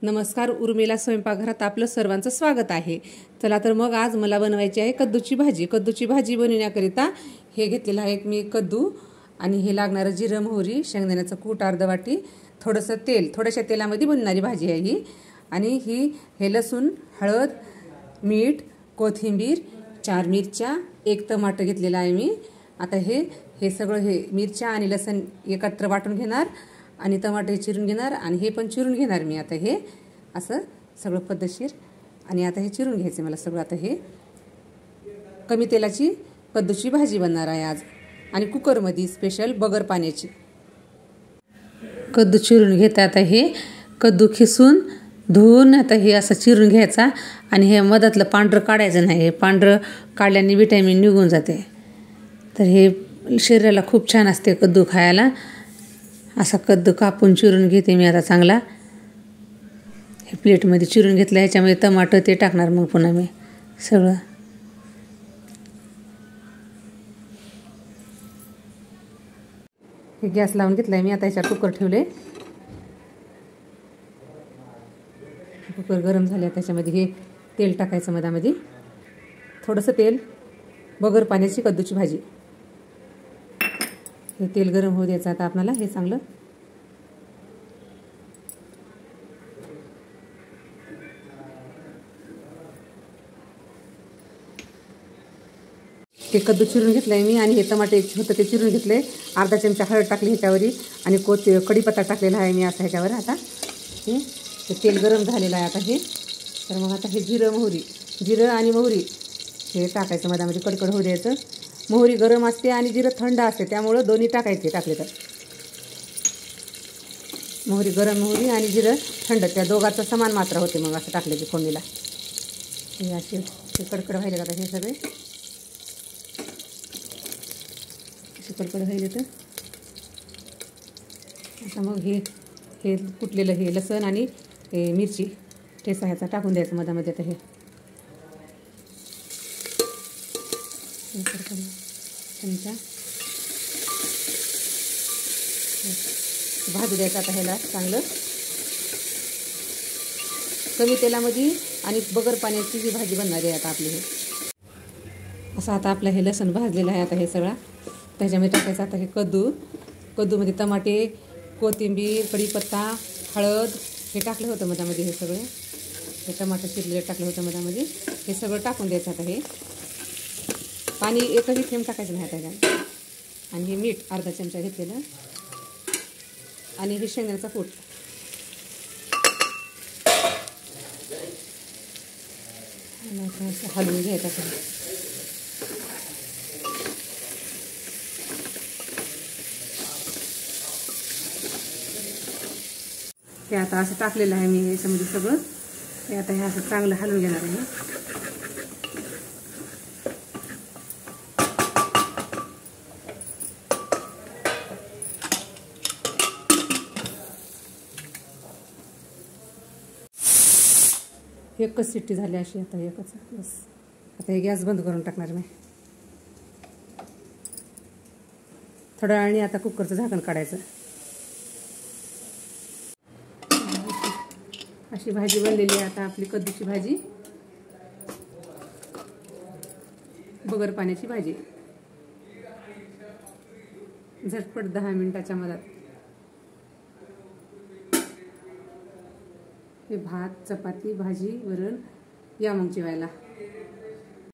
नमस्कार, उर्मिला स्वयंपाकघरात आपलं सर्वांचं स्वागत आहे। चला तर मग आज मला बनवायची आहे कद्दूची भाजी। कद्दूची भाजी बनवण्याकरिता हे घेतलेलं आहे मी कद्दू आणि हे लागणारं जिरं, मोहरी, शेंगदाण्याचं कूट अर्धा वाटी, थोडंसं तेल, थोड्याशा तेलामध्ये बनणारी भाजी आहे ही। आणि हे लसूण, हळद, मीठ, कोथिंबीर, 4 मिरच्या, 1 टमाटर घेतलेला आहे मी। आता हे सगळं हे मिरच्या आणि लसूण एकत्र वाटून घेणार आणि टमाटे चिरून घेणार आणि हे पण चिरून घेणार मी। आता हे असं सगळं पद्धतशीर आणि आता हे चिरून घ्यायचे मला सगळं। आता हे कमी तेलाची कद्दूची भाजी बनणार आहे आज आणि कुकरमध्ये स्पेशल बगर पाण्याची। कद्दू चिरून घेता आता हे कद्दू खिसून धुवून आता हे असं चिरून घ्यायचा आणि हे मधातलं पांढरं काढायचं नाही। हे पांढरं काढल्याने विटॅमिन निघून जाते, तर हे शरीराला खूप छान असते कद्दू खायला। असा कद्दू कापून चिरून घेते मी आता चांगला। हे प्लेटमध्ये चिरून घेतलं, ह्याच्यामध्ये टमाटर ते टाकणार मग पुन्हा मी सगळं। हे गॅस लावून घेतलाय मी, आता ह्याच्यावर कुकर ठेवले। कुकर गरम झाले, त्याच्यामध्ये हे तेल टाकायचं मधामध्ये, थोडंसं तेल, बगर पाण्याची कद्दूची भाजी। हे तेल गरम होऊ द्यायचं आता आपल्याला हे चांगलं। हे कद्दू चिरून घेतलंय मी आणि हे टमाटे होतं ते चिरून घेतले। अर्धा चमचा हळद टाकली ह्याच्यावरी आणि कढीपत्ता टाकलेला आहे मी आता ह्याच्यावर। आता हे तेल गरम झालेलं आहे आता हे, तर मग आता हे जिरं आणि मोहरी हे टाकायचं मधामध्ये, कडकड होऊ द्यायचं। मोहरी गरम असते आणि जिरं थंड असते, त्यामुळं दोन्ही टाकायचे टाकले तर। मोहरी आणि जिरं थंड, त्या दोघांचं समान मात्रा होते मग असं टाकले की फोडणीला। हे असे कडकड व्हायला जातात हे सगळे, असे कडकड व्हायले तर आता मग हे कुटलेलं हे लसूण आणि हे मिरची ठेचा ह्याचा टाकून द्यायचं मधामध्ये। आता हे चमचा भाजू द्यायचं आता ह्याला चांगलं कमी तेलामध्ये आणि बगर पाण्याची ही भाजी बनणार आहे आता आपली। हे असं आता आपलं हे लसूण भाजलेलं आहे आता हे सगळा त्याच्यामध्ये टाकायचं। आता हे कद्दूमध्ये टमाटे, कोथिंबीर, कढीपत्ता, हळद हे टाकलं होतं मधामध्ये। हे सगळं हे टमाटर चिरलेलं टाकलं होतं मधामध्ये, हे सगळं टाकून द्यायचं आता हे। पाणी एकही थेंब टाकायचं नाही त्याच्यात। आणि हे मीठ अर्धा चमचा घेतलेलं आणि हे शेंगदाण्याचा कूट। हलवून घ्यायचं ते आता असं टाकलेलं आहे मी याच्यामध्ये सगळं। ते आता हे असं चांगलं हलवून घेणार आहे। एकच शिट्टी झाली अशी, आता एकच बस। आता हे गॅस बंद करून टाकणार मी। थोड्या वेळाने आता कुकरचं झाकण काढायचं। अशी भाजी बनलेली आहे आता आपली कद्दूची भाजी, बगर पाण्याची भाजी। झटपट 10 मिनिटाच्या मधात हे भात, चपाती, भाजी, वरण या मग जेवायला।